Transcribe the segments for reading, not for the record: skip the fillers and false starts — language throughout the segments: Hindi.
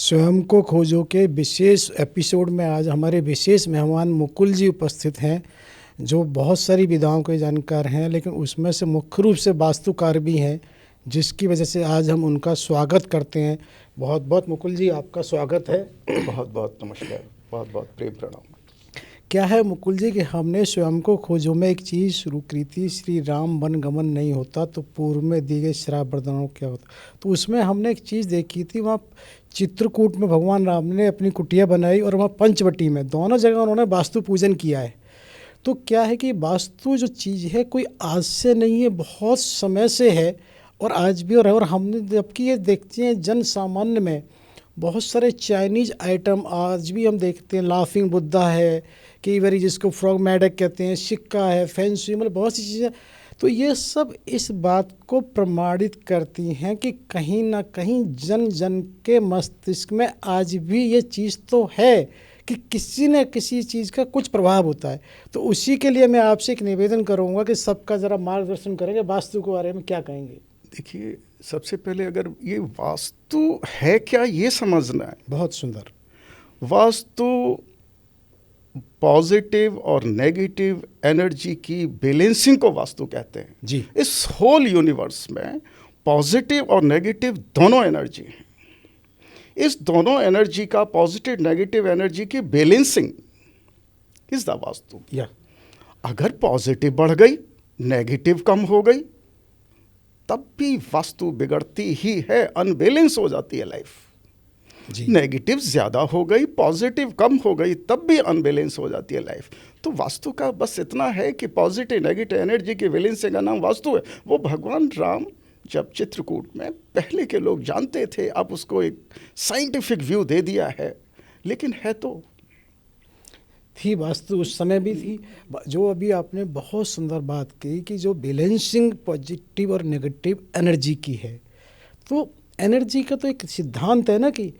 स्वयं को खोजो के विशेष एपिसोड में आज हमारे विशेष मेहमान मुकुल जी उपस्थित हैं, जो बहुत सारी विधाओं के जानकार हैं, लेकिन उसमें से मुख्य रूप से वास्तुकार भी हैं, जिसकी वजह से आज हम उनका स्वागत करते हैं। बहुत बहुत मुकुल जी, आपका स्वागत है। बहुत बहुत नमस्कार, बहुत बहुत प्रेम प्रणाम। क्या है मुकुल जी कि हमने स्वयं को खोजो में एक चीज़ शुरू की थी, श्री राम वन गमन नहीं होता तो पूर्व में दिए गए श्राप वरदानों क्या होता। तो उसमें हमने एक चीज़ देखी थी, वहाँ चित्रकूट में भगवान राम ने अपनी कुटिया बनाई और वहाँ पंचवटी में दोनों जगह उन्होंने वास्तु पूजन किया है। तो क्या है कि वास्तु जो चीज़ है कोई आज से नहीं है, बहुत समय से है और आज भी और हमने जबकि ये देखते हैं जन सामान्य में बहुत सारे चाइनीज़ आइटम आज भी हम देखते हैं। लाफिंग बुद्धा है, कई बार जिसको फ्रॉग मैडक कहते हैं, सिक्का है, फैंसी, मतलब बहुत सी चीज़ें। तो ये सब इस बात को प्रमाणित करती हैं कि कहीं ना कहीं जन जन के मस्तिष्क में आज भी ये चीज़ तो है कि किसी न किसी चीज़ का कुछ प्रभाव होता है। तो उसी के लिए मैं आपसे एक निवेदन करूँगा कि सबका ज़रा मार्गदर्शन करेंगे, वास्तु के बारे में क्या कहेंगे। देखिए, सबसे पहले अगर ये वास्तु है क्या ये समझना है। बहुत सुंदर। वास्तु पॉजिटिव और नेगेटिव एनर्जी की बैलेंसिंग को वास्तु कहते हैं जी। इस होल यूनिवर्स में पॉजिटिव और नेगेटिव दोनों एनर्जी हैं। इस दोनों एनर्जी का, पॉजिटिव नेगेटिव एनर्जी की बैलेंसिंग इज द वास्तु। अगर पॉजिटिव बढ़ गई, नेगेटिव कम हो गई, तब भी वास्तु बिगड़ती ही है, अनबैलेंस हो जाती है लाइफ। नेगेटिव ज़्यादा हो गई, पॉजिटिव कम हो गई, तब भी अनबैलेंस हो जाती है लाइफ। तो वास्तु का बस इतना है कि पॉजिटिव नेगेटिव एनर्जी की बैलेंसिंग का नाम वास्तु है। वो भगवान राम जब चित्रकूट में, पहले के लोग जानते थे, अब उसको एक साइंटिफिक व्यू दे दिया है, लेकिन है तो थी वास्तु उस समय भी थी। जो अभी आपने बहुत सुंदर बात की कि जो बैलेंसिंग पॉजिटिव और नेगेटिव एनर्जी की है, तो एनर्जी का तो एक सिद्धांत है ना कि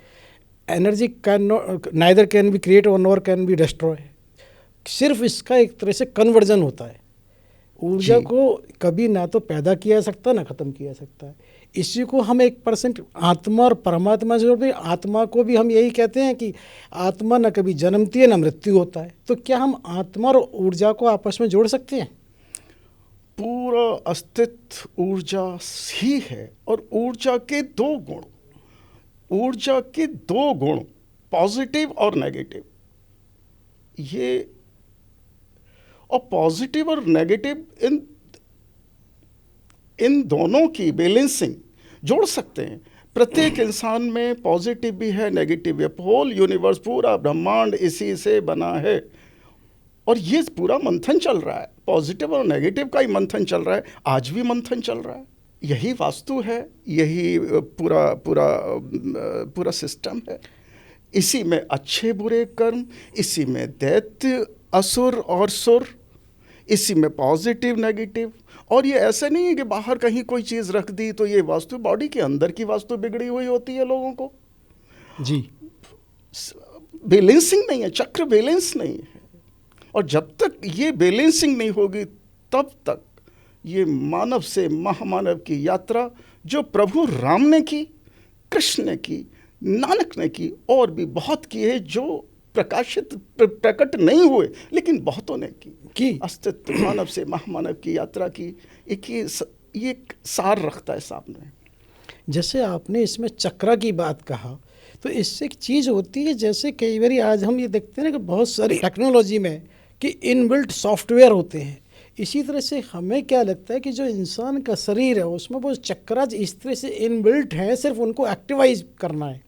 energy can neither can be create और नॉर कैन बी डिस्ट्रॉय। सिर्फ इसका एक तरह से कन्वर्जन होता है। ऊर्जा को कभी ना तो पैदा किया जा सकता ना ख़त्म किया जा सकता है। इसी को हम 1% आत्मा और परमात्मा से जोड़ते हैं। आत्मा को भी हम यही कहते हैं कि आत्मा न कभी जन्मती है न मृत्यु होता है। तो क्या हम आत्मा और ऊर्जा को आपस में जोड़ सकते हैं? पूरा अस्तित्व ऊर्जा ही है, और ऊर्जा के दो गुण पॉजिटिव और नेगेटिव, ये और पॉजिटिव और नेगेटिव इन दोनों की बैलेंसिंग जोड़ सकते हैं। प्रत्येक इंसान में पॉजिटिव भी है, नेगेटिव भी है। होल यूनिवर्स, पूरा ब्रह्मांड इसी से बना है, और ये पूरा मंथन चल रहा है। पॉजिटिव और नेगेटिव का ही मंथन चल रहा है, आज भी मंथन चल रहा है। यही वास्तु है, यही पूरा सिस्टम है। इसी में अच्छे बुरे कर्म, इसी में दैत्य असुर और सुर, इसी में पॉजिटिव नेगेटिव। और ये ऐसा नहीं है कि बाहर कहीं कोई चीज़ रख दी तो ये वास्तु, बॉडी के अंदर की वास्तु बिगड़ी हुई होती है लोगों को। जी, बैलेंसिंग नहीं है, चक्र बैलेंस नहीं है। और जब तक ये बैलेंसिंग नहीं होगी, तब तक ये मानव से महामानव की यात्रा जो प्रभु राम ने की, कृष्ण ने की, नानक ने की, और भी बहुत की है, जो प्रकट नहीं हुए लेकिन बहुतों ने की। अस्तित्व मानव से महामानव की यात्रा की ये सार रखता है सामने। जैसे आपने इसमें चक्र की बात कहा, तो इससे एक चीज़ होती है, जैसे कई बार आज हम ये देखते हैं ना कि बहुत सारी टेक्नोलॉजी में कि इनबिल्ट सॉफ्टवेयर होते हैं। इसी तरह से हमें क्या लगता है कि जो इंसान का शरीर है उसमें वो चक्राज इस तरह से इनबिल्ट हैं, सिर्फ उनको एक्टिवाइज करना है।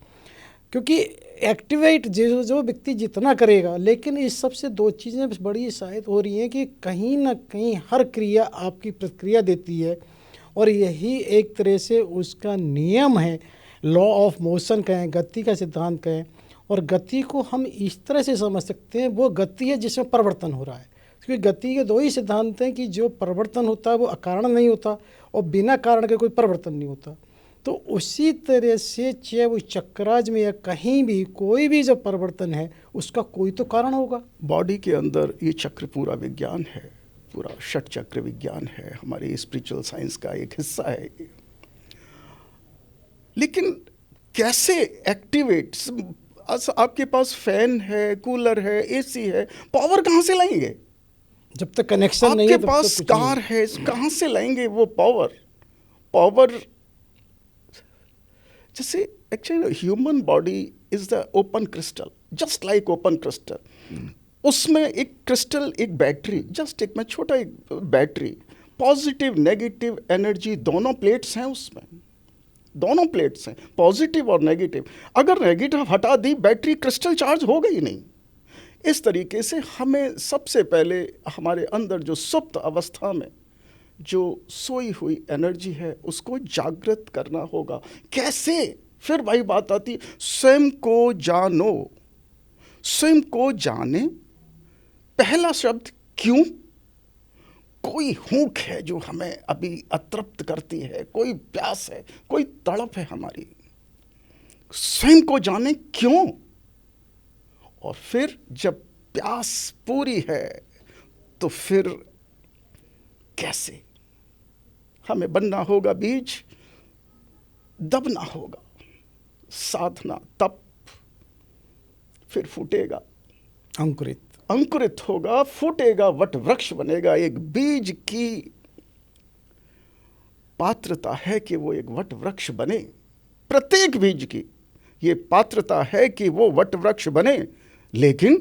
क्योंकि एक्टिवेट जो व्यक्ति जितना करेगा, लेकिन इस सबसे दो चीज़ें बड़ी शायद हो रही हैं कि कहीं ना कहीं हर क्रिया आपकी प्रतिक्रिया देती है, और यही एक तरह से उसका नियम है। लॉ ऑफ मोशन कहें, गति का सिद्धांत कहें, और गति को हम इस तरह से समझ सकते हैं, वो गति है जिसमें परिवर्तन हो रहा है। क्योंकि गति के दो ही सिद्धांत हैं कि जो परिवर्तन होता है वो अकारण नहीं होता, और बिना कारण के कोई परिवर्तन नहीं होता। तो उसी तरह से चाहे वो चक्राज में या कहीं भी कोई भी जो परिवर्तन है उसका कोई तो कारण होगा। बॉडी के अंदर ये चक्र पूरा विज्ञान है, पूरा षट चक्र विज्ञान है, हमारी स्पिरिचुअल साइंस का एक हिस्सा है। लेकिन कैसे एक्टिवेट, आपके पास फैन है, कूलर है, एसी है, पावर कहाँ से लाएंगे? जब तक कनेक्शन नहीं है आपके तब पास तक कुछ नहीं। कार है, कहाँ से लाएंगे वो पावर? पावर जैसे actually human body is the open crystal, just like open crystal. उसमें एक क्रिस्टल, एक बैटरी, जस्ट एक मैं छोटा एक बैटरी, पॉजिटिव नेगेटिव एनर्जी दोनों प्लेट्स हैं उसमें, दोनों प्लेट्स हैं, पॉजिटिव और नेगेटिव। अगर नेगेटिव हटा दी, बैटरी क्रिस्टल चार्ज हो गई नहीं। इस तरीके से हमें सबसे पहले हमारे अंदर जो सुप्त अवस्था में जो सोई हुई एनर्जी है उसको जागृत करना होगा। कैसे? फिर वही बात आती, स्वयं को जानो। स्वयं को जाने, पहला शब्द क्यों? कोई भूख है जो हमें अभी अतृप्त करती है, कोई प्यास है, कोई तड़प है हमारी। स्वयं को जाने क्यों, और फिर जब प्यास पूरी है तो फिर कैसे? हमें बनना होगा बीज, दबना होगा, साधना, तप, फिर फूटेगा, अंकुरित अंकुरित होगा, फूटेगा, वट वृक्ष बनेगा। एक बीज की पात्रता है कि वो एक वट वृक्ष बने, प्रत्येक बीज की ये पात्रता है कि वो वट वृक्ष बने, लेकिन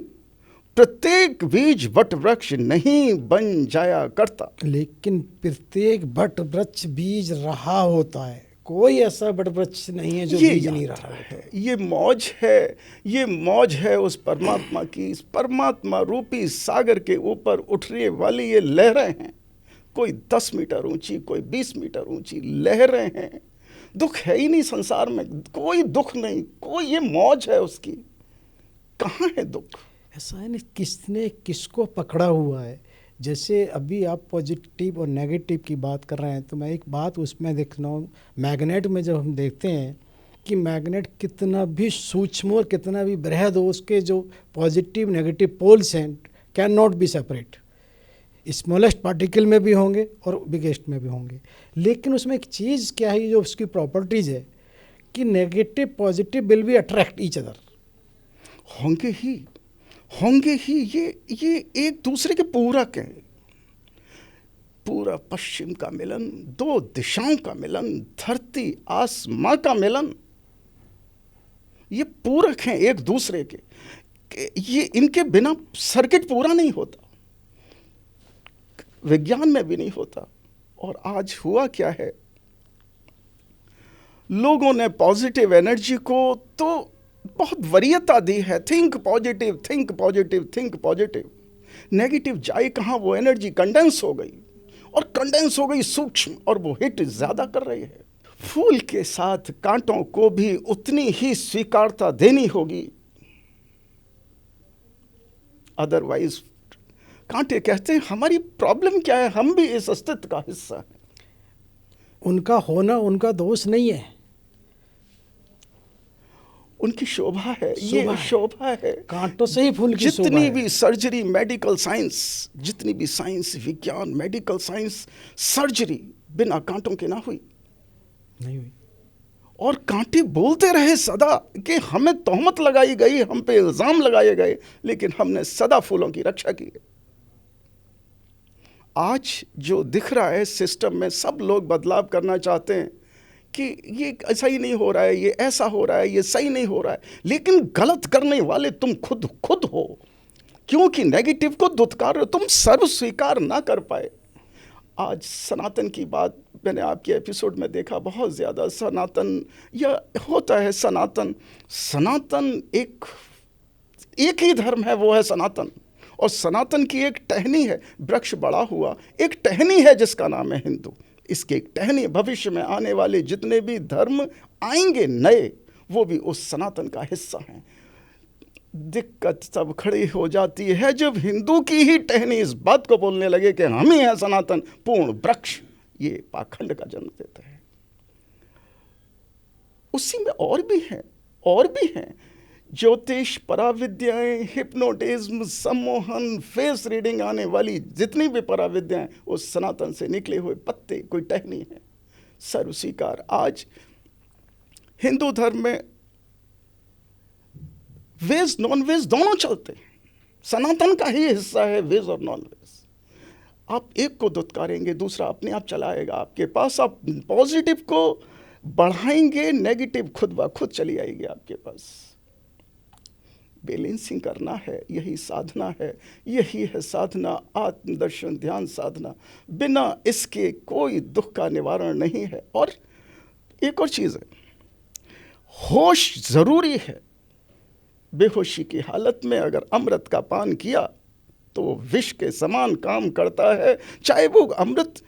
प्रत्येक बीज वट वृक्ष नहीं बन जाया करता। लेकिन प्रत्येक वट वृक्ष बीज रहा होता है, कोई ऐसा वट वृक्ष नहीं है जो बीज नहीं रहा है। ये मौज है, ये मौज है उस परमात्मा की। इस परमात्मा रूपी सागर के ऊपर उठने वाली ये लहरें हैं, कोई 10 मीटर ऊंची, कोई 20 मीटर ऊंची लहरें हैं। दुख है ही नहीं संसार में, कोई दुख नहीं, कोई, ये मौज है उसकी। कहाँ है दुख? ऐसा है ना, किसने किसको पकड़ा हुआ है। जैसे अभी आप पॉजिटिव और नेगेटिव की बात कर रहे हैं, तो मैं एक बात उसमें देख रहा हूँ, मैग्नेट में जब हम देखते हैं कि मैग्नेट कितना भी सूक्ष्म और कितना भी बृहद हो, उसके जो पॉजिटिव नेगेटिव पोल्स हैं can not be separate. Smallest particle में भी होंगे और बिगेस्ट में भी होंगे, लेकिन उसमें एक चीज़ क्या है जो उसकी प्रॉपर्टीज़ है कि negative positive will be attract each other. होंगे ही, ये एक दूसरे के पूरक हैं। पूरा पश्चिम का मिलन, दो दिशाओं का मिलन, धरती आसमां का मिलन, ये पूरक हैं एक दूसरे के। ये इनके बिना सर्किट पूरा नहीं होता, विज्ञान में भी नहीं होता। और आज हुआ क्या है, लोगों ने पॉजिटिव एनर्जी को तो बहुत वरीयता दी है, think positive, think positive, think positive. Negative जाए कहाँ, वो एनर्जी कंडेंस हो गई, और कंडेंस हो गई सूक्ष्म, और वो हिट ज़्यादा कर रही है। फूल के साथ कांटों को भी उतनी ही स्वीकारता देनी होगी, अदरवाइज कांटे कहते हैं हमारी प्रॉब्लम क्या है, हम भी इस अस्तित्व का हिस्सा हैं। उनका होना उनका दोष नहीं है, उनकी शोभा है, ये शोभा है। कांटों से ही फूल की शोभा है। जितनी भी सर्जरी, मेडिकल साइंस, जितनी भी साइंस, विज्ञान, मेडिकल साइंस, सर्जरी बिना कांटों के ना हुई, नहीं हुई। और कांटे बोलते रहे सदा कि हमें तोहमत लगाई गई, हम पे इल्जाम लगाए गए, लेकिन हमने सदा फूलों की रक्षा की। आज जो दिख रहा है सिस्टम में, सब लोग बदलाव करना चाहते हैं कि ये ऐसा ही नहीं हो रहा है, ये ऐसा हो रहा है, ये सही नहीं हो रहा है, लेकिन गलत करने वाले तुम खुद हो, क्योंकि नेगेटिव को दुत्कार रहे हो, तुम सर्व स्वीकार ना कर पाए। आज सनातन की बात मैंने आपके एपिसोड में देखा, बहुत ज़्यादा सनातन, या होता है सनातन, सनातन एक ही धर्म है, वो है सनातन। और सनातन की एक टहनी है, वृक्ष बड़ा हुआ, एक टहनी है जिसका नाम है हिंदू। इसके एक टहनी, भविष्य में आने वाले जितने भी धर्म आएंगे नए, वो भी उस सनातन का हिस्सा हैं। दिक्कत तब खड़ी हो जाती है जब हिंदू की ही टहनी इस बात को बोलने लगे कि हम ही हैं सनातन, पूर्ण वृक्ष। ये पाखंड का जन्म देता है। उसी में और भी हैं ज्योतिष, पराविद्याएं, हिप्नोटिज्म, सम्मोहन, फेस रीडिंग, आने वाली जितनी भी पराविद्याएं, उस सनातन से निकले हुए पत्ते, कोई टहनी है, सर्व स्वीकार। आज हिंदू धर्म में वेज नॉन वेज दोनों चलते हैं, सनातन का ही हिस्सा है वेज और नॉन वेज। आप एक को दुत्कारेंगे, दूसरा अपने आप चलाएगा आपके पास। आप पॉजिटिव को बढ़ाएंगे, नेगेटिव खुद ब खुद चली आएगी आपके पास। बैलेंसिंग करना है, यही साधना है, यही है साधना, आत्मदर्शन ध्यान साधना। बिना इसके कोई दुख का निवारण नहीं है। और एक और चीज़ है, होश ज़रूरी है। बेहोशी की हालत में अगर अमृत का पान किया तो वो विष के समान काम करता है, चाहे वो अमृत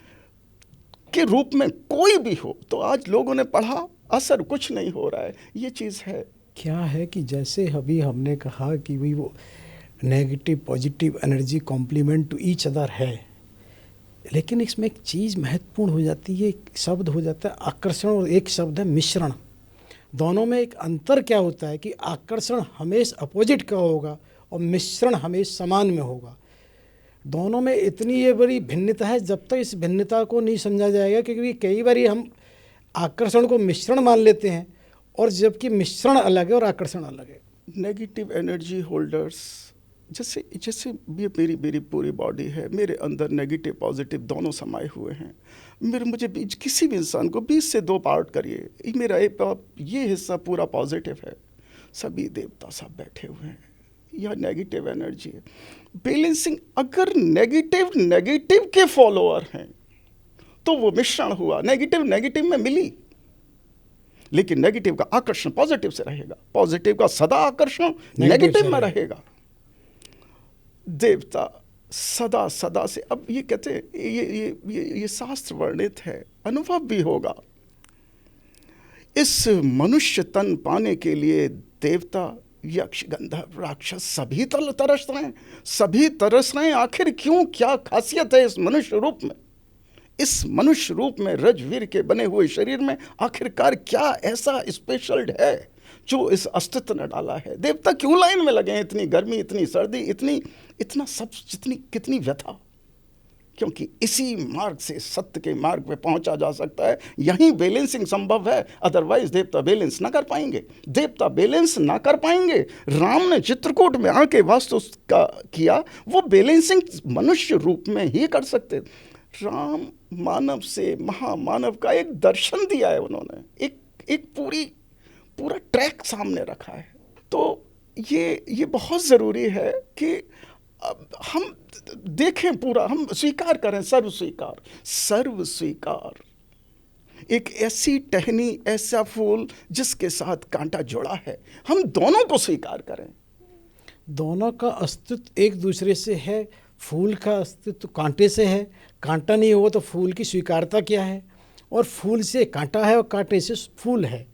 के रूप में कोई भी हो। तो आज लोगों ने पढ़ा, असर कुछ नहीं हो रहा है, ये चीज़ है। क्या है कि जैसे अभी हमने कहा कि भाई वो negative positive energy complement to each other है, लेकिन इसमें एक चीज़ महत्वपूर्ण हो जाती है, एक शब्द हो जाता है आकर्षण और एक शब्द है मिश्रण। दोनों में एक अंतर क्या होता है कि आकर्षण हमेशा अपोजिट का होगा और मिश्रण हमेशा समान में होगा। दोनों में इतनी ये बड़ी भिन्नता है, जब तक इस भिन्नता को नहीं समझा जाएगा, क्योंकि कई बार हम आकर्षण को मिश्रण मान लेते हैं और जबकि मिश्रण अलग है और आकर्षण अलग है। नेगेटिव एनर्जी होल्डर्स, जैसे जैसे ये मेरी पूरी बॉडी है, मेरे अंदर नेगेटिव पॉजिटिव दोनों समाये हुए हैं। मुझे किसी भी इंसान को 20 से 2 पार्ट करिए, मेरा ये हिस्सा पूरा पॉजिटिव है, सभी देवता सब बैठे हुए हैं, यह नेगेटिव एनर्जी है। बैलेंसिंग, अगर नेगेटिव के फॉलोअर हैं तो वो मिश्रण हुआ, नेगेटिव में मिली, लेकिन नेगेटिव का आकर्षण पॉजिटिव से रहेगा, पॉजिटिव का सदा आकर्षण नेगेटिव में रहेगा। देवता सदा से, अब ये कहते हैं, ये शास्त्र वर्णित है, अनुभव भी होगा। इस मनुष्य तन पाने के लिए देवता, यक्ष, गंधर्व, राक्षस सभी तरस रहे हैं। आखिर क्यों, क्या खासियत है इस मनुष्य रूप में? इस मनुष्य रूप में रजवीर के बने हुए शरीर में आखिरकार क्या ऐसा स्पेशल है जो इस अस्तित्व ने डाला है? देवता क्यों लाइन में लगे हैं? इतनी गर्मी, इतनी सर्दी, इतना सब, कितनी व्यथा, क्योंकि इसी मार्ग से सत्य के मार्ग पे पहुंचा जा सकता है। यहीं बैलेंसिंग संभव है, अदरवाइज देवता बैलेंस ना कर पाएंगे। राम ने चित्रकूट में आके वास्तु का किया, वो बैलेंसिंग मनुष्य रूप में ही कर सकते। राम मानव से महामानव का एक दर्शन दिया है उन्होंने, एक पूरा ट्रैक सामने रखा है। तो ये बहुत ज़रूरी है कि हम देखें पूरा, हम स्वीकार करें, सर्व स्वीकार। एक ऐसी टहनी, ऐसा फूल जिसके साथ कांटा जुड़ा है, हम दोनों को स्वीकार करें। दोनों का अस्तित्व एक दूसरे से है। फूल का अस्तित्व कांटे से है, कांटा नहीं होगा तो फूल की स्वीकारता क्या है? और फूल से कांटा है और कांटे से फूल है।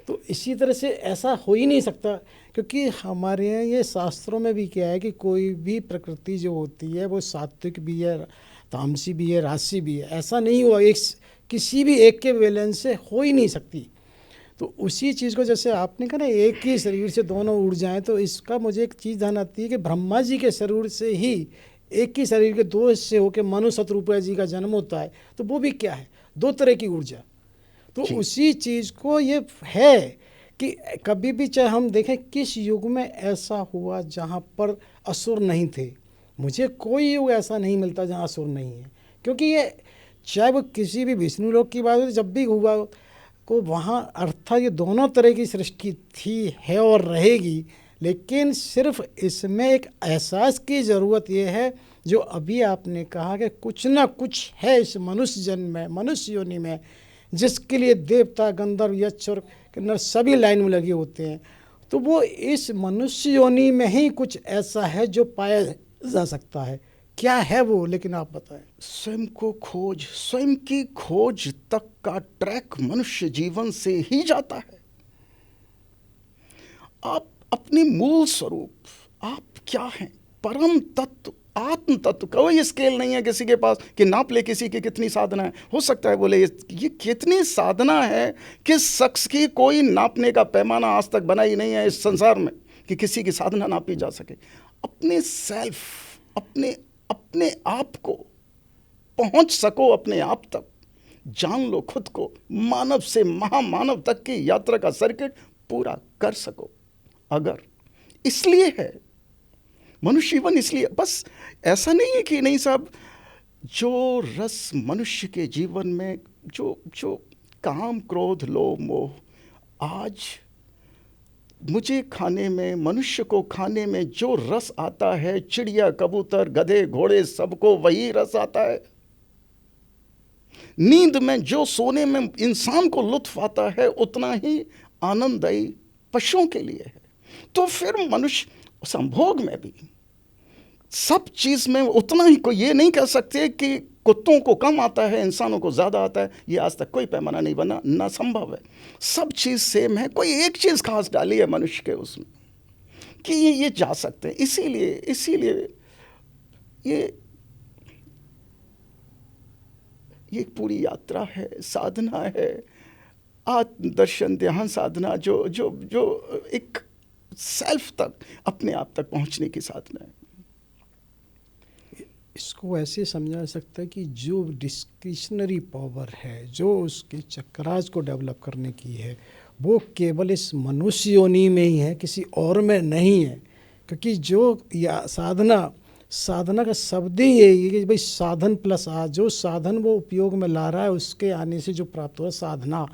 तो इसी तरह से ऐसा हो ही नहीं सकता, क्योंकि हमारे यहाँ ये शास्त्रों में भी क्या है कि कोई भी प्रकृति जो होती है वो सात्विक भी है, तामसी भी है, राजसी भी है। ऐसा नहीं हुआ, किसी भी एक के बैलेंस से हो ही नहीं सकती। तो उसी चीज़ को जैसे आपने कहा ना, एक ही शरीर से दोनों उड़ जाएं, तो इसका मुझे एक चीज़ ध्यान आती है कि ब्रह्मा जी के शरीर से ही एक ही शरीर के 2 हिस्से होकर मनु शतरूपा जी का जन्म होता है। तो वो भी क्या है, 2 तरह की ऊर्जा। तो उसी चीज़ को ये है कि कभी भी चाहे हम देखें किस युग में ऐसा हुआ जहाँ पर असुर नहीं थे। मुझे कोई युग ऐसा नहीं मिलता जहाँ असुर नहीं है, क्योंकि ये चाहे वो किसी भी विष्णु लोक की बात हो, जब भी हुआ को वहाँ अर्थात ये दोनों तरह की सृष्टि थी, है और रहेगी। लेकिन सिर्फ इसमें एक एहसास की ज़रूरत ये है, जो अभी आपने कहा कि कुछ ना कुछ है इस मनुष्य जन्म में, मनुष्य योनि में, जिसके लिए देवता, गंधर्व, यक्ष और किन्नर सभी लाइन में लगे होते हैं। तो वो इस मनुष्य योनि में ही कुछ ऐसा है जो पाया जा सकता है। क्या है वो, लेकिन आप बताएं। स्वयं की खोज तक का ट्रैक मनुष्य जीवन से ही जाता है। आप अपनी मूल स्वरूप, आप क्या हैं, परम तत्व, आत्म तत्व। कोई स्केल नहीं है किसी के पास कि नाप ले किसी की कितनी साधना है। हो सकता है बोले ये कितनी साधना है, किस शख्स की कोई नापने का पैमाना आज तक बना ही नहीं है इस संसार में कि किसी की साधना नापी जा सके। अपने सेल्फ, अपने आप को पहुंच सको, अपने आप तक जान लो खुद को, मानव से महामानव तक की यात्रा का सर्किट पूरा कर सको। अगर इसलिए है मनुष्य जीवन, इसलिए। बस ऐसा नहीं है कि नहीं साहब, जो रस मनुष्य के जीवन में, जो जो काम क्रोध लोभ मोह, आज मुझे खाने में, मनुष्य को खाने में जो रस आता है, चिड़िया कबूतर गधे घोड़े सबको वही रस आता है। नींद में जो सोने में इंसान को लुत्फ आता है, उतना ही आनंददायी पशुओं के लिए है। तो फिर मनुष्य संभोग में भी सब चीज में उतना ही, कोई ये नहीं कह सकते कि कुत्तों को कम आता है इंसानों को ज्यादा आता है, ये आज तक कोई पैमाना नहीं बना, ना संभव है। सब चीज सेम है, कोई एक चीज खास डाली है मनुष्य के उसमें कि ये जा सकते हैं। इसीलिए ये पूरी यात्रा है, साधना है, आत्मदर्शन ध्यान साधना, जो जो जो एक सेल्फ तक, अपने आप तक पहुंचने की साधना है। इसको ऐसे समझा जा सकता है कि जो डिस्क्रिशनरी पावर है, जो उसके चक्रास को डेवलप करने की है, वो केवल इस मनुष्य योनि में ही है, किसी और में नहीं है। क्योंकि जो या साधना का शब्द ही यही है कि भाई साधन प्लस जो साधन वो उपयोग में ला रहा है, उसके आने से जो प्राप्त हुआ साधना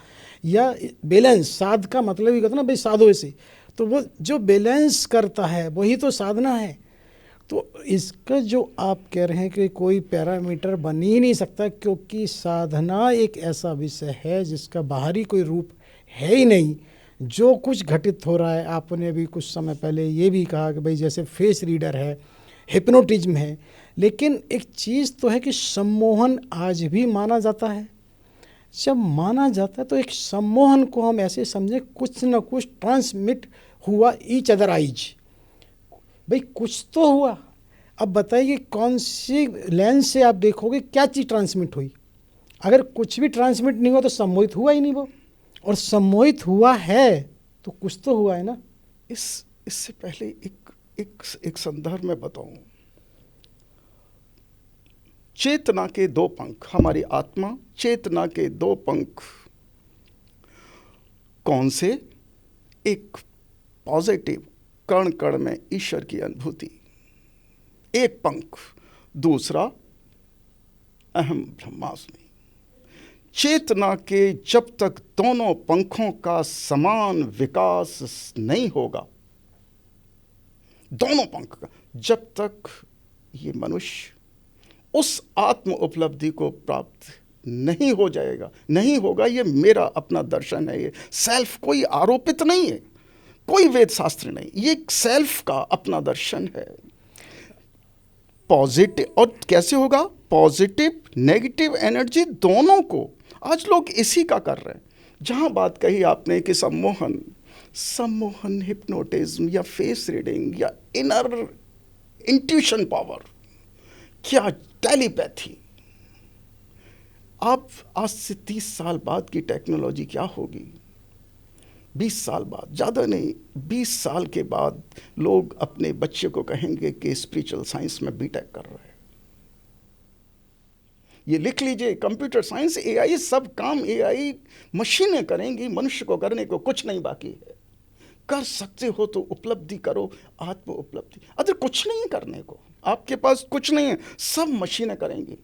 या बैलेंस। साध का मतलब ही कहते ना भाई साधो ऐसे, तो वो जो बैलेंस करता है वही तो साधना है। तो इसका जो आप कह रहे हैं कि कोई पैरामीटर बन ही नहीं सकता, क्योंकि साधना एक ऐसा विषय है जिसका बाहरी कोई रूप है ही नहीं। जो कुछ घटित हो रहा है, आपने अभी कुछ समय पहले ये भी कहा कि भाई जैसे फेस रीडर है, हिप्नोटिज्म है, लेकिन एक चीज़ तो है कि सम्मोहन आज भी माना जाता है। जब माना जाता है तो एक सम्मोहन को हम ऐसे समझें, कुछ ना कुछ ट्रांसमिट हुआ ईच अदर आइज, भाई कुछ तो हुआ। अब बताइए कौन सी लेंस से आप देखोगे क्या चीज़ ट्रांसमिट हुई। अगर कुछ भी ट्रांसमिट नहीं हुआ तो सम्मोहित हुआ ही नहीं वो, और सम्मोहित हुआ है तो कुछ तो हुआ है ना। इससे पहले एक संदर्भ में बताऊं। चेतना के दो पंख, हमारी आत्मा, चेतना के दो पंख कौन से? एक पॉजिटिव, कण कण में ईश्वर की अनुभूति, एक पंख। दूसरा अहम ब्रह्मास्मि। चेतना के जब तक दोनों पंखों का समान विकास नहीं होगा, दोनों पंख का, जब तक ये मनुष्य उस आत्म उपलब्धि को प्राप्त नहीं हो जाएगा, नहीं होगा। ये मेरा अपना दर्शन है, ये सेल्फ कोई आरोपित नहीं है, कोई वेद शास्त्र नहीं, ये सेल्फ का अपना दर्शन है। पॉजिटिव, और कैसे होगा? पॉजिटिव नेगेटिव एनर्जी दोनों को आज लोग इसी का कर रहे हैं। जहां बात कही आपने कि सम्मोहन हिप्नोटिज्म या फेस रीडिंग या इनर इंट्यूशन पावर, क्या टेलीपैथी, आप आज से 30 साल बाद की टेक्नोलॉजी क्या होगी? 20 साल बाद, ज़्यादा नहीं, 20 साल के बाद लोग अपने बच्चे को कहेंगे कि स्पिरिचुअल साइंस में बीटेक कर रहे हैं। ये लिख लीजिए, कंप्यूटर साइंस, एआई, सब काम एआई मशीनें करेंगी, मनुष्य को करने को कुछ नहीं बाकी है। कर सकते हो तो उपलब्धि करो, आत्म उपलब्धि। अगर कुछ नहीं करने को, आपके पास कुछ नहीं है, सब मशीनें करेंगी।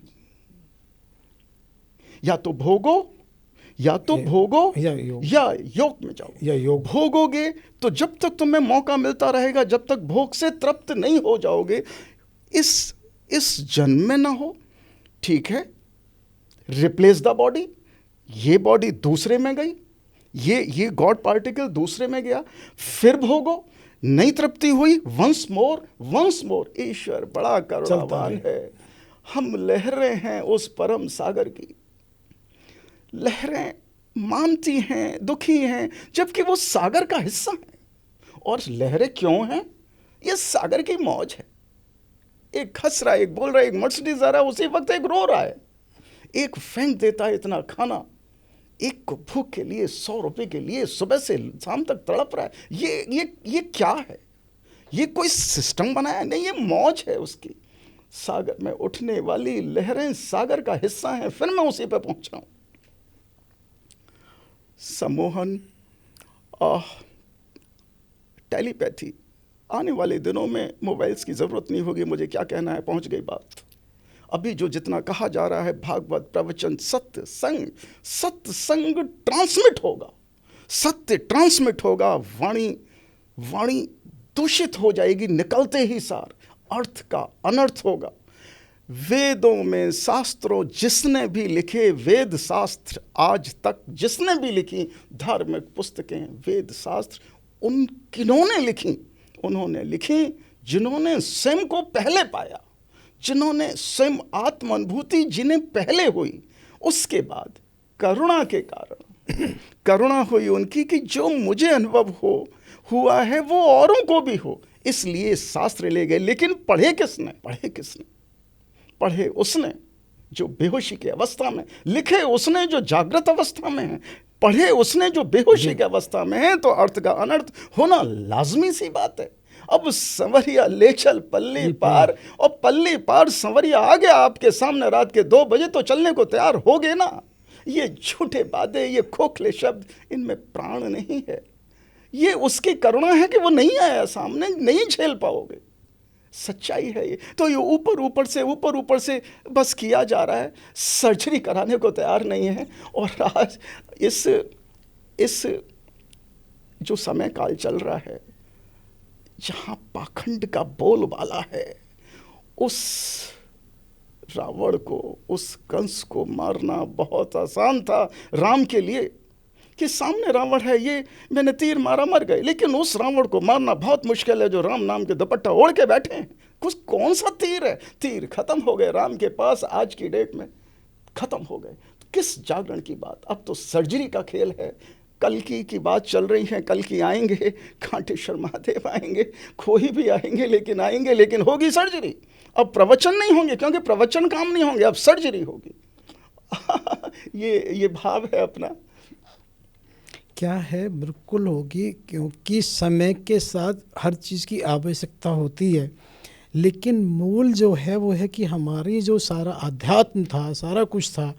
या तो भोगो या योग में जाओ, या योग। भोगोगे तो जब तक तुम्हें मौका मिलता रहेगा, जब तक भोग से तृप्त नहीं हो जाओगे, इस जन्म में ना हो, ठीक है, रिप्लेस द बॉडी। ये बॉडी दूसरे में गई, ये गॉड पार्टिकल दूसरे में गया, फिर भोगो, नहीं तृप्ति हुई, वंस मोर। ईश्वर बड़ा करुणावान है। हम लहरें हैं उस परम सागर की, लहरें मानती हैं, दुखी हैं, जबकि वो सागर का हिस्सा है। और लहरें क्यों हैं? ये सागर की मौज है। एक हंस रहा है, एक बोल रहा है, एक मर्सिडीज आ रहा है, उसी वक्त एक रो रहा है, एक फेंक देता है इतना खाना, एक को भूख के लिए 100 रुपए के लिए सुबह से शाम तक तड़प रहा है। ये क्या है? ये कोई सिस्टम बनाया नहीं, ये मौज है उसकी। सागर में उठने वाली लहरें सागर का हिस्सा हैं। फिर मैं उसी पे पहुंचा हूं। सम्मोहन, टेलीपैथी, आने वाले दिनों में मोबाइल्स की ज़रूरत नहीं होगी, मुझे क्या कहना है, पहुंच गई बात। अभी जो जितना कहा जा रहा है भागवत प्रवचन सत्संग ट्रांसमिट होगा, सत्य ट्रांसमिट होगा, वाणी दूषित हो जाएगी निकलते ही सार, अर्थ का अनर्थ होगा। वेदों में शास्त्रों जिसने भी लिखे वेद शास्त्र, आज तक जिसने भी लिखी धार्मिक पुस्तकें वेद शास्त्र, उन किन्होंने लिखी? उन्होंने लिखी जिन्होंने स्वयं को पहले पाया, जिन्होंने स्वयं आत्म अनुभूति जिन्हें पहले हुई, उसके बाद करुणा के कारण करुणा हुई उनकी कि जो मुझे अनुभव हुआ है वो औरों को भी हो, इसलिए शास्त्र ले गए। लेकिन पढ़े किसने? पढ़े उसने जो बेहोशी की अवस्था में, लिखे उसने जो जागृत अवस्था में है, पढ़े उसने जो बेहोशी की अवस्था में है। तो अर्थ का अनर्थ होना लाजमी सी बात है। अब संवरिया ले चल पल्ली पार, और पल्ली पार संवरिया आ गया आपके सामने रात के 2 बजे, तो चलने को तैयार हो गए ना। ये झूठे वादे, ये खोखले शब्द, इनमें प्राण नहीं है। ये उसकी करुणा है कि वो नहीं आया सामने, नहीं झेल पाओगे, सच्चाई है ये। तो ये ऊपर से बस किया जा रहा है, सर्जरी कराने को तैयार नहीं है। और आज इस जो समय काल चल रहा है, जहाँ पाखंड का बोलबाला है, उस रावण को, उस कंस को मारना बहुत आसान था राम के लिए, कि सामने रावण है, ये मैंने तीर मारा मर गए। लेकिन उस रावण को मारना बहुत मुश्किल है जो राम नाम के दुपट्टा ओढ़ के बैठे हैं। कुछ कौन सा तीर है? तीर खत्म हो गए राम के पास, आज की डेट में खत्म हो गए। तो किस जागरण की बात? अब तो सर्जरी का खेल है। कल की बात चल रही है, कल की आएंगे, कांटेश्वर महादेव आएंगे, खोही भी आएंगे, लेकिन होगी सर्जरी। अब प्रवचन नहीं होंगे, क्योंकि प्रवचन काम नहीं होंगे, अब सर्जरी होगी। ये भाव है अपना। क्या है, बिल्कुल होगी, क्योंकि समय के साथ हर चीज़ की आवश्यकता होती है। लेकिन मूल जो है वो है कि हमारी जो सारा अध्यात्म था, सारा कुछ था,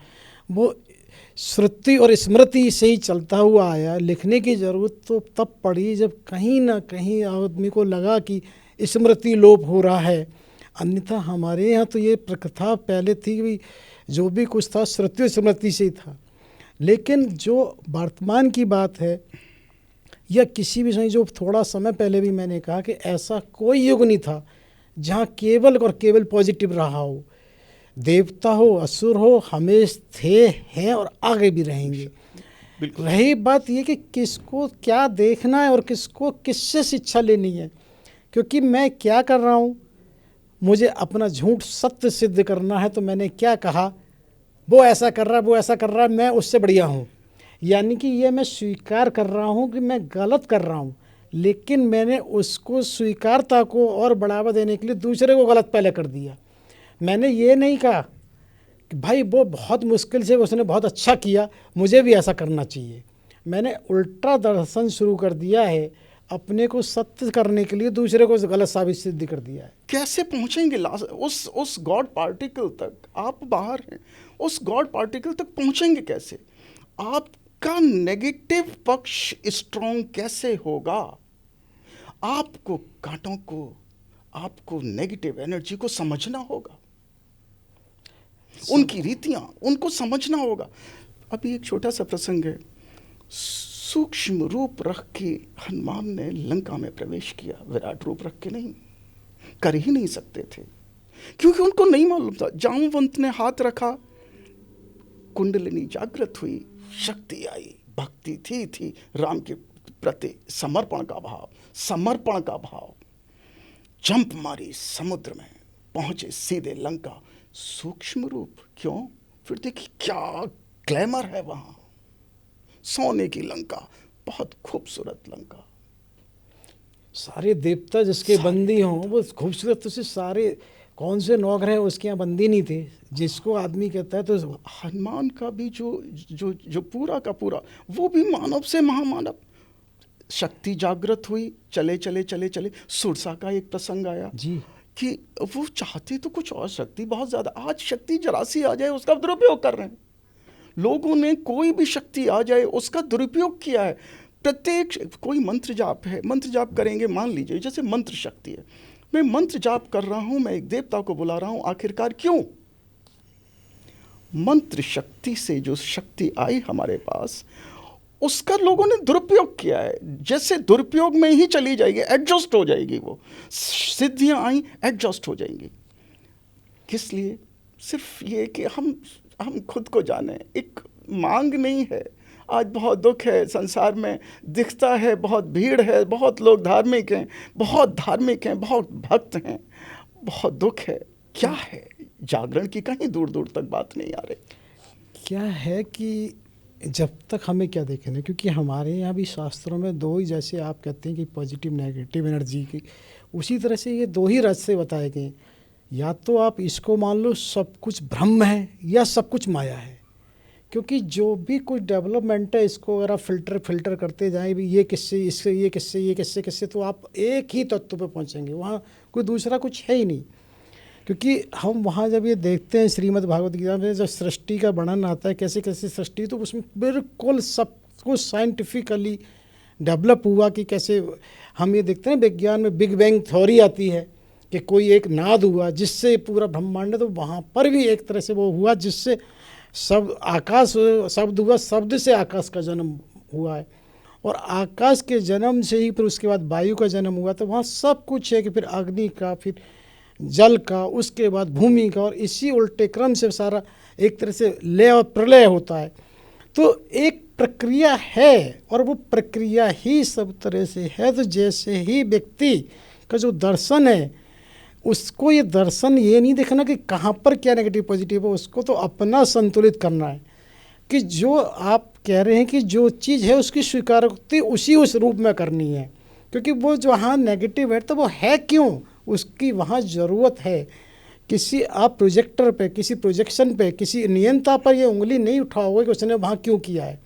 वो श्रुति और स्मृति से ही चलता हुआ आया। लिखने की ज़रूरत तो तब पड़ी जब कहीं ना कहीं आदमी को लगा कि स्मृति लोप हो रहा है। अन्यथा हमारे यहाँ तो ये प्रथा पहले थी कि जो भी कुछ था श्रुति और स्मृति से ही था। लेकिन जो वर्तमान की बात है, या किसी भी समय, जो थोड़ा समय पहले भी मैंने कहा कि ऐसा कोई युग नहीं था जहाँ केवल और केवल पॉजिटिव रहा हो। देवता हो, असुर हो, हमेशा थे, हैं और आगे भी रहेंगे। रही बात ये कि किसको क्या देखना है और किसको किससे शिक्षा लेनी है। क्योंकि मैं क्या कर रहा हूँ, मुझे अपना झूठ सत्य सिद्ध करना है, तो मैंने क्या कहा, वो ऐसा कर रहा है, वो ऐसा कर रहा है, मैं उससे बढ़िया हूँ। यानी कि ये मैं स्वीकार कर रहा हूँ कि मैं गलत कर रहा हूँ, लेकिन मैंने उसको स्वीकारता को और बढ़ावा देने के लिए दूसरे को गलत पहले कर दिया। मैंने ये नहीं कहा कि भाई वो बहुत मुश्किल से उसने बहुत अच्छा किया, मुझे भी ऐसा करना चाहिए। मैंने उल्टा दर्शन शुरू कर दिया है, अपने को सत्य करने के लिए दूसरे को गलत साबित सिद्ध कर दिया है। कैसे पहुंचेंगे उस गॉड पार्टिकल तक? आप बाहर हैं, उस गॉड पार्टिकल तक पहुंचेंगे कैसे? आपका नेगेटिव पक्ष स्ट्रॉन्ग कैसे होगा? आपको कांटों को, आपको नेगेटिव एनर्जी को समझना होगा, उनकी रीतियां, उनको समझना होगा। अभी एक छोटा सा प्रसंग है। सूक्ष्म रूप रख के हनुमान ने लंका में प्रवेश किया, विराट रूप रख के नहीं, कर ही नहीं सकते थे, क्योंकि उनको नहीं मालूम था। जामवंत ने हाथ रखा, कुंडलिनी जागृत हुई, शक्ति आई, भक्ति थी राम के प्रति, समर्पण का भाव। जंप मारी समुद्र में, पहुंचे सीधे लंका। सूक्ष्म रूप क्यों? फिर देखिए क्या ग्लैमर है वहां, सोने की लंका, बहुत खूबसूरत लंका। सारे देवता जिसके बंदी हों वो खूबसूरत से, सारे कौन से नौग्रह उसके यहाँ बंदी नहीं थे, जिसको आदमी कहता है। तो हनुमान का भी जो पूरा का पूरा, वो भी मानव से महामानव। शक्ति जागृत हुई, चले सुरसा का एक प्रसंग आया जी, कि वो चाहते तो कुछ और, शक्ति बहुत ज़्यादा। आज शक्ति जरा सी आ जाए उसका दुरुपयोग कर रहे हैं लोगों ने, कोई भी शक्ति आ जाए उसका दुरुपयोग किया है। प्रत्येक कोई मंत्र जाप है, मंत्र जाप करेंगे, मान लीजिए जैसे मंत्र शक्ति है, मैं मंत्र जाप कर रहा हूँ, मैं एक देवता को बुला रहा हूँ, आखिरकार क्यों? मंत्र शक्ति से जो शक्ति आई हमारे पास, उसका लोगों ने दुरुपयोग किया है। जैसे दुरुपयोग में ही चली जाएगी, एडजस्ट हो जाएगी, वो सिद्धियां आई एडजस्ट हो जाएंगी। किस लिए? सिर्फ ये कि हम खुद को जाने। एक मांग नहीं है। आज बहुत दुख है संसार में, दिखता है बहुत भीड़ है, बहुत लोग धार्मिक हैं, बहुत भक्त हैं, बहुत दुख है। क्या है? जागरण की कहीं दूर दूर तक बात नहीं आ रही। क्या है कि जब तक हमें क्या देखना, क्योंकि हमारे यहाँ भी शास्त्रों में दो ही, जैसे आप कहते हैं कि पॉजिटिव नेगेटिव एनर्जी की, उसी तरह से ये दो ही रास्ते बताए गए। या तो आप इसको मान लो सब कुछ ब्रह्म है या सब कुछ माया है, क्योंकि जो भी कुछ डेवलपमेंट है इसको अगर आप फिल्टर करते जाएं भी, ये किससे इससे, ये किससे, ये किससे, तो आप एक ही तत्व पे पहुंचेंगे, वहाँ कोई दूसरा कुछ है ही नहीं। क्योंकि हम वहाँ जब ये देखते हैं श्रीमद् भागवत गीता में जब सृष्टि का वर्णन आता है कैसे कैसे सृष्टि, तो उसमें बिल्कुल सब कुछ साइंटिफिकली डेवलप हुआ कि कैसे हम ये देखते हैं विज्ञान में बिग बैंग थ्योरी आती है कि कोई एक नाद हुआ जिससे पूरा ब्रह्मांड, तो वहाँ पर भी एक तरह से वो हुआ जिससे सब आकाश शब्द हुआ, शब्द से आकाश का जन्म हुआ है, और आकाश के जन्म से ही फिर उसके बाद वायु का जन्म हुआ। तो वहाँ सब कुछ है कि फिर अग्नि का, फिर जल का, उसके बाद भूमि का, और इसी उल्टे क्रम से सारा एक तरह से लय और प्रलय होता है। तो एक प्रक्रिया है और वो प्रक्रिया ही सब तरह से है। तो जैसे ही व्यक्ति का जो दर्शन है, उसको ये दर्शन ये नहीं देखना कि कहाँ पर क्या नेगेटिव पॉजिटिव है, उसको तो अपना संतुलित करना है कि जो आप कह रहे हैं कि जो चीज़ है उसकी स्वीकारोक्ति उसी उस रूप में करनी है, क्योंकि वो जो हाँ नेगेटिव है तो वो है क्यों, उसकी वहाँ ज़रूरत है। किसी आप प्रोजेक्टर पे, किसी प्रोजेक्शन पे, किसी नियंता पर ये उंगली नहीं उठाओगे कि उसने वहाँ क्यों किया है।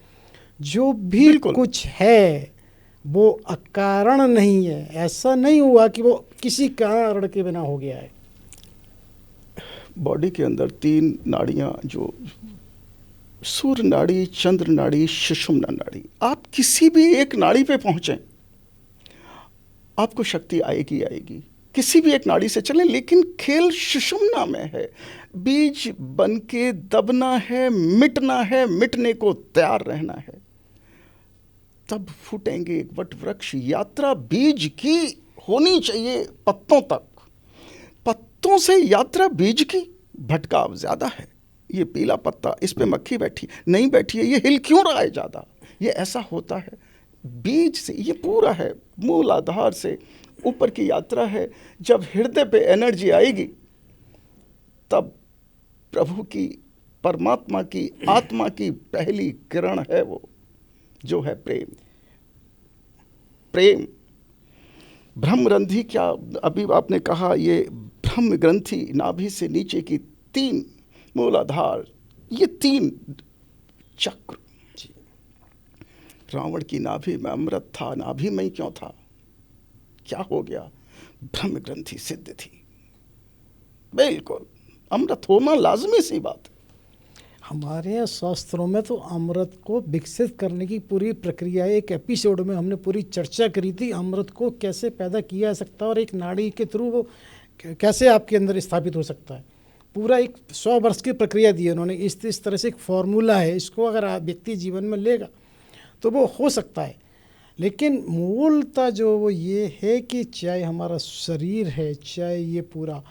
जो भी कुछ है वो अकारण नहीं है, ऐसा नहीं हुआ कि वो किसी कारण के बिना हो गया है। बॉडी के अंदर 3 नाड़ियाँ, जो सूर्य नाड़ी, चंद्र नाड़ी, सुषुम्ना नाड़ी, आप किसी भी एक नाड़ी पे पहुँचें आपको शक्ति आएगी। किसी भी एक नाड़ी से चलें, लेकिन खेल सुषुम्ना में है। बीज बन के दबना है, मिटना है, मिटने को तैयार रहना है, तब फूटेंगे एक वट वृक्ष। यात्रा बीज की होनी चाहिए पत्तों तक, पत्तों से यात्रा बीज की। भटकाव ज़्यादा है, ये पीला पत्ता, इस पे मक्खी बैठी नहीं बैठी है, ये हिल क्यों रहा है ज़्यादा, ये ऐसा होता है बीज से। ये पूरा है, मूल आधार से ऊपर की यात्रा है। जब हृदय पे एनर्जी आएगी तब प्रभु की, परमात्मा की, आत्मा की पहली किरण है वो, जो है प्रेम। प्रेम ब्रह्मरंध्री, क्या अभी आपने कहा, ये ब्रह्म ग्रंथि, नाभि से नीचे की 3 मूलाधार, ये 3 चक्र। रावण की नाभि में अमृत था, नाभि में ही क्यों था, क्या हो गया? ब्रह्म ग्रंथि सिद्ध थी। बिल्कुल अमृत होना लाजमी सी बात है। हमारे यहाँ शास्त्रों में तो अमृत को विकसित करने की पूरी प्रक्रिया, एक एपिसोड में हमने पूरी चर्चा करी थी, अमृत को कैसे पैदा किया जा सकता है और एक नाड़ी के थ्रू वो कैसे आपके अंदर स्थापित हो सकता है। पूरा एक 100 वर्ष की प्रक्रिया दी है उन्होंने। इस तरह से एक फॉर्मूला है, इसको अगर आप व्यक्ति जीवन में लेगा तो वो हो सकता है। लेकिन मूलतः जो वो ये है कि चाहे हमारा शरीर है, चाहे ये पूरा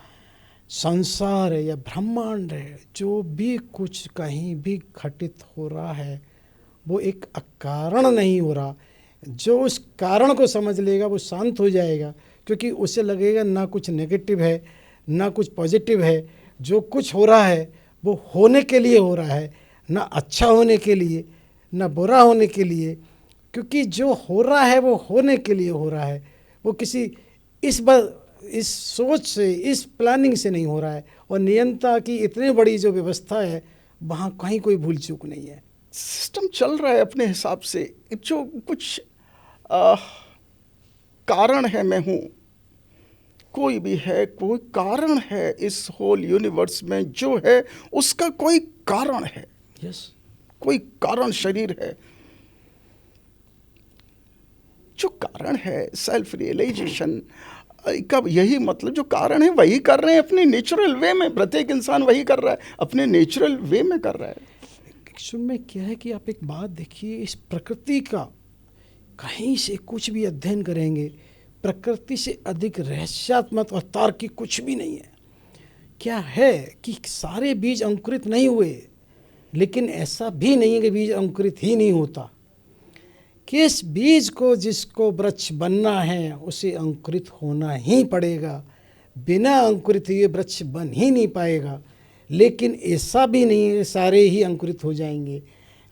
संसार है या ब्रह्मांड है, जो भी कुछ कहीं भी घटित हो रहा है वो एक अकारण नहीं हो रहा। जो उस कारण को समझ लेगा वो शांत हो जाएगा, क्योंकि उसे लगेगा ना कुछ नेगेटिव है ना कुछ पॉजिटिव है। जो कुछ हो रहा है वो होने के लिए हो रहा है, ना अच्छा होने के लिए ना बुरा होने के लिए। क्योंकि जो हो रहा है वो होने के लिए हो रहा है, वो किसी इस सोच से, इस प्लानिंग से नहीं हो रहा है। और नियंता की इतनी बड़ी जो व्यवस्था है वहाँ कहीं कोई भूल चूक नहीं है, सिस्टम चल रहा है अपने हिसाब से। जो कुछ कारण है, मैं हूँ, कोई भी है, कोई कारण है इस होल यूनिवर्स में, जो है उसका कोई कारण है। यस, कोई कारण शरीर है। जो कारण है सेल्फ रियलाइजेशन का, यही मतलब जो कारण है वही कर रहे हैं अपने नेचुरल वे में, प्रत्येक इंसान वही कर रहा है, अपने नेचुरल वे में कर रहा है। एक्चुअल में क्या है कि आप एक बात देखिए, इस प्रकृति का कहीं से कुछ भी अध्ययन करेंगे, प्रकृति से अधिक रहस्यात्मक और तार्किक कुछ भी नहीं है। क्या है कि सारे बीज अंकुरित नहीं हुए, लेकिन ऐसा भी नहीं है कि बीज अंकुरित ही नहीं होता। किस बीज को जिसको वृक्ष बनना है उसे अंकुरित होना ही पड़ेगा, बिना अंकुरित हुए वृक्ष बन ही नहीं पाएगा। लेकिन ऐसा भी नहीं है सारे ही अंकुरित हो जाएंगे।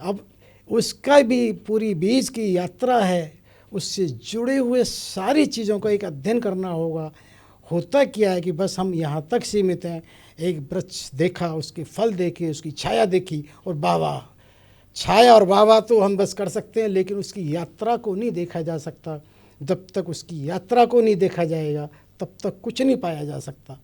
अब उसका भी पूरी बीज की यात्रा है, उससे जुड़े हुए सारी चीज़ों का एक अध्ययन करना होगा। होता क्या है कि बस हम यहाँ तक सीमित हैं, एक वृक्ष देखा, उसके फल देखे, उसकी छाया देखी और वाह वाह, छाया और वाह वाह तो हम बस कर सकते हैं, लेकिन उसकी यात्रा को नहीं देखा जा सकता। जब तक उसकी यात्रा को नहीं देखा जाएगा तब तक कुछ नहीं पाया जा सकता।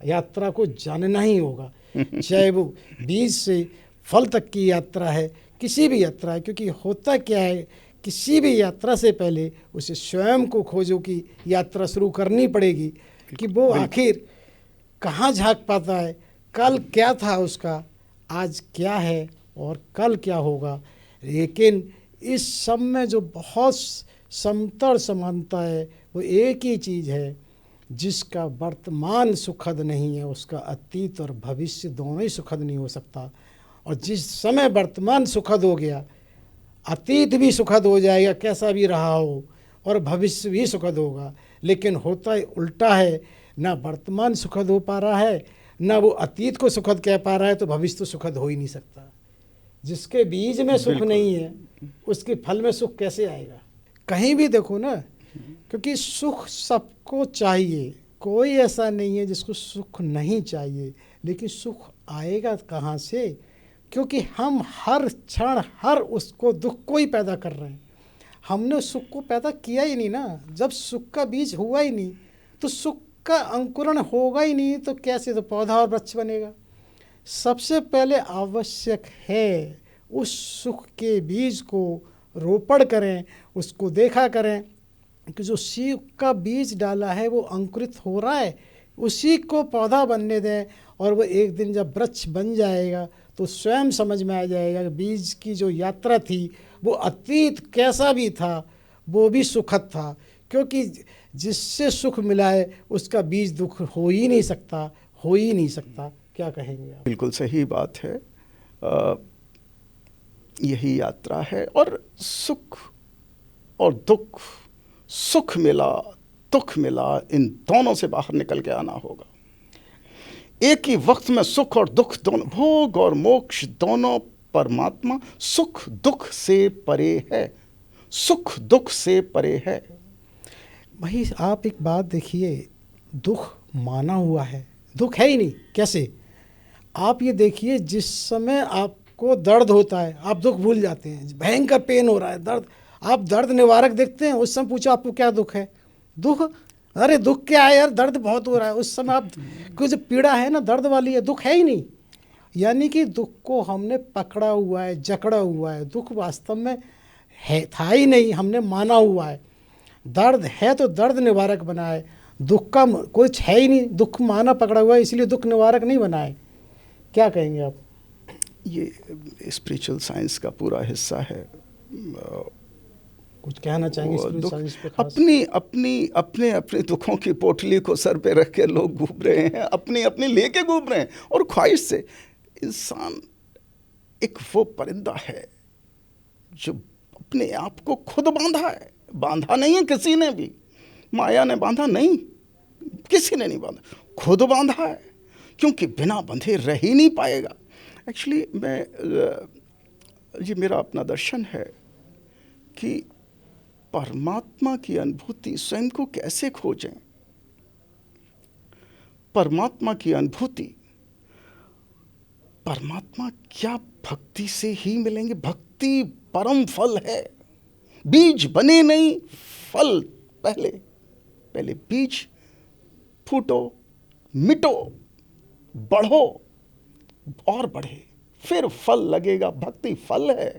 यात्रा को जानना ही होगा, चाहे वो बीज से फल तक की यात्रा है, किसी भी यात्रा है। क्योंकि होता क्या है, किसी भी यात्रा से पहले उसे स्वयं को खोजो की यात्रा शुरू करनी पड़ेगी कि वो आखिर कहाँ झांक पाता है, कल क्या था उसका, आज क्या है और कल क्या होगा। लेकिन इस सब में जो बहुत समता समानता है वो एक ही चीज़ है, जिसका वर्तमान सुखद नहीं है उसका अतीत और भविष्य दोनों ही सुखद नहीं हो सकता। और जिस समय वर्तमान सुखद हो गया, अतीत भी सुखद हो जाएगा कैसा भी रहा हो, और भविष्य भी सुखद होगा। लेकिन होता उल्टा है, ना वर्तमान सुखद हो पा रहा है, ना वो अतीत को सुखद कह पा रहा है, तो भविष्य तो सुखद हो ही नहीं सकता। जिसके बीज में सुख नहीं है उसके फल में सुख कैसे आएगा। कहीं भी देखो ना, क्योंकि सुख सबको चाहिए, कोई ऐसा नहीं है जिसको सुख नहीं चाहिए। लेकिन सुख आएगा कहाँ से, क्योंकि हम हर क्षण हर उसको दुख को ही पैदा कर रहे हैं। हमने सुख को पैदा किया ही नहीं ना। जब सुख का बीज हुआ ही नहीं तो सुख का अंकुरण होगा ही नहीं, तो कैसे तो पौधा और वृक्ष बनेगा। सबसे पहले आवश्यक है उस सुख के बीज को रोपण करें, उसको देखा करें कि जो सुख का बीज डाला है वो अंकुरित हो रहा है, उसी को पौधा बनने दें। और वो एक दिन जब वृक्ष बन जाएगा तो स्वयं समझ में आ जाएगा कि बीज की जो यात्रा थी वो अतीत कैसा भी था वो भी सुखद था। क्योंकि जिससे सुख मिला है उसका बीज दुख हो ही नहीं सकता, हो ही नहीं सकता। क्या कहेंगे आप? बिल्कुल सही बात है। यही यात्रा है। और सुख और दुख, सुख मिला दुख मिला, इन दोनों से बाहर निकल के आना होगा। एक ही वक्त में सुख और दुख दोनों, भोग और मोक्ष दोनों परमात्मा सुख दुख से परे है, सुख दुख से परे है। भाई आप एक बात देखिए, दुख माना हुआ है, दुख है ही नहीं कैसे। आप ये देखिए, जिस समय आपको दर्द होता है आप दुख भूल जाते हैं। भयंकर पेन हो रहा है, दर्द, आप दर्द निवारक देखते हैं, उस समय पूछो आपको क्या दुख है, दुख, अरे दुख क्या है यार, दर्द बहुत हो रहा है। उस समय आप को जो पीड़ा है ना दर्द वाली है, दुख है ही नहीं। यानी कि दुख को हमने पकड़ा हुआ है, जकड़ा हुआ है। दुख वास्तव में है था ही नहीं, हमने माना हुआ है। दर्द है तो दर्द निवारक बना है, दुख का कुछ है ही नहीं, दुख माना पकड़ा हुआ है, इसलिए दुख निवारक नहीं बना है। क्या कहेंगे आप? ये स्पिरिचुअल साइंस का पूरा हिस्सा है। कुछ कहना चाहेंगे स्पिरिचुअल साइंस पे खास? अपने अपने दुखों की पोटली को सर पे रख के लोग घूम रहे हैं, अपनी अपनी लेके घूम रहे हैं। और ख्वाहिश से इंसान एक वो परिंदा है जो अपने आप को खुद बांधा है। बांधा नहीं है किसी ने भी, माया ने बांधा नहीं, किसी ने नहीं बांधा, खुद बांधा है। क्योंकि बिना बंधे रह ही नहीं पाएगा। एक्चुअली ये मेरा अपना दर्शन है कि परमात्मा की अनुभूति स्वयं को कैसे खोजें। परमात्मा की अनुभूति, परमात्मा क्या भक्ति से ही मिलेंगे। भक्ति परम फल है। बीज बने नहीं, फल पहले। पहले बीज फूटो, मिटो, बढ़ो और बढ़े, फिर फल लगेगा। भक्ति फल है,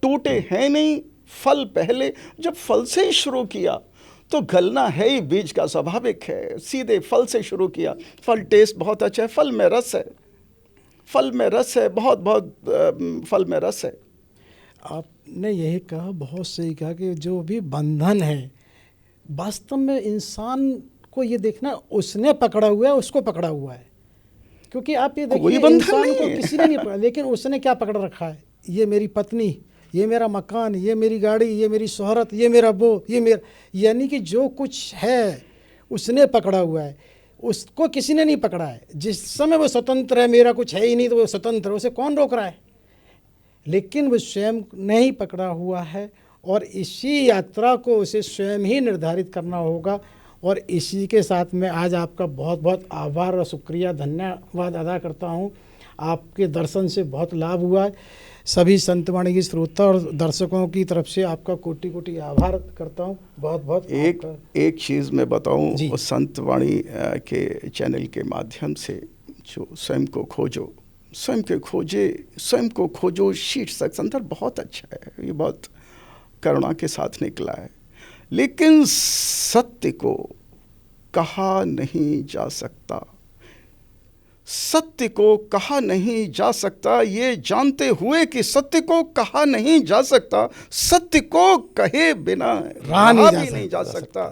टूटे हैं नहीं फल पहले, जब फल से ही शुरू किया तो गलना है ही बीज का, स्वाभाविक है। सीधे फल से शुरू किया, फल टेस्ट बहुत अच्छा है, फल में रस है, फल में रस है, बहुत बहुत फल में रस है। आपने यही कहा, बहुत सही कहा कि जो भी बंधन है वास्तव में इंसान को ये देखना उसने पकड़ा हुआ है, उसको पकड़ा हुआ है। क्योंकि आप ये देखिए इंसान को किसी ने नहीं पकड़ा, लेकिन उसने क्या पकड़ रखा है, ये मेरी पत्नी, ये मेरा मकान, ये मेरी गाड़ी, ये मेरी शोहरत, ये मेरा वो, ये मेरा, यानी कि जो कुछ है उसने पकड़ा हुआ है, उसको किसी ने नहीं पकड़ा है। जिस समय वो स्वतंत्र है, मेरा कुछ है ही नहीं तो वो स्वतंत्र है, उसे कौन रोक रहा है? लेकिन वो स्वयं नहीं पकड़ा हुआ है और इसी यात्रा को उसे स्वयं ही निर्धारित करना होगा। और इसी के साथ में आज आपका बहुत बहुत आभार और शुक्रिया, धन्यवाद अदा करता हूँ। आपके दर्शन से बहुत लाभ हुआ है। सभी संतवाणी की श्रोता और दर्शकों की तरफ से आपका कोटि कोटि आभार करता हूँ। बहुत बहुत एक चीज़ मैं बताऊँ, संतवाणी के चैनल के माध्यम से जो स्वयं को खोजो, स्वयं के खोजे, स्वयं को खोजो शीर्षक संदर्भ बहुत अच्छा है, ये बहुत करुणा के साथ निकला है। लेकिन सत्य को कहा नहीं जा सकता, सत्य को कहा नहीं जा सकता, ये जानते हुए कि सत्य को कहा नहीं जा सकता, सत्य को कहे बिना रहा भी नहीं जा सकता।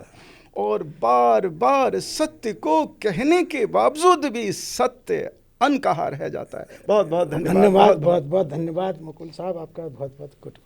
और बार बार सत्य को कहने के बावजूद भी सत्य अनकहा रह जाता है। बहुत बहुत धन्यवाद। बहुत बहुत धन्यवाद मुकुल साहब, आपका बहुत बहुत कोटि।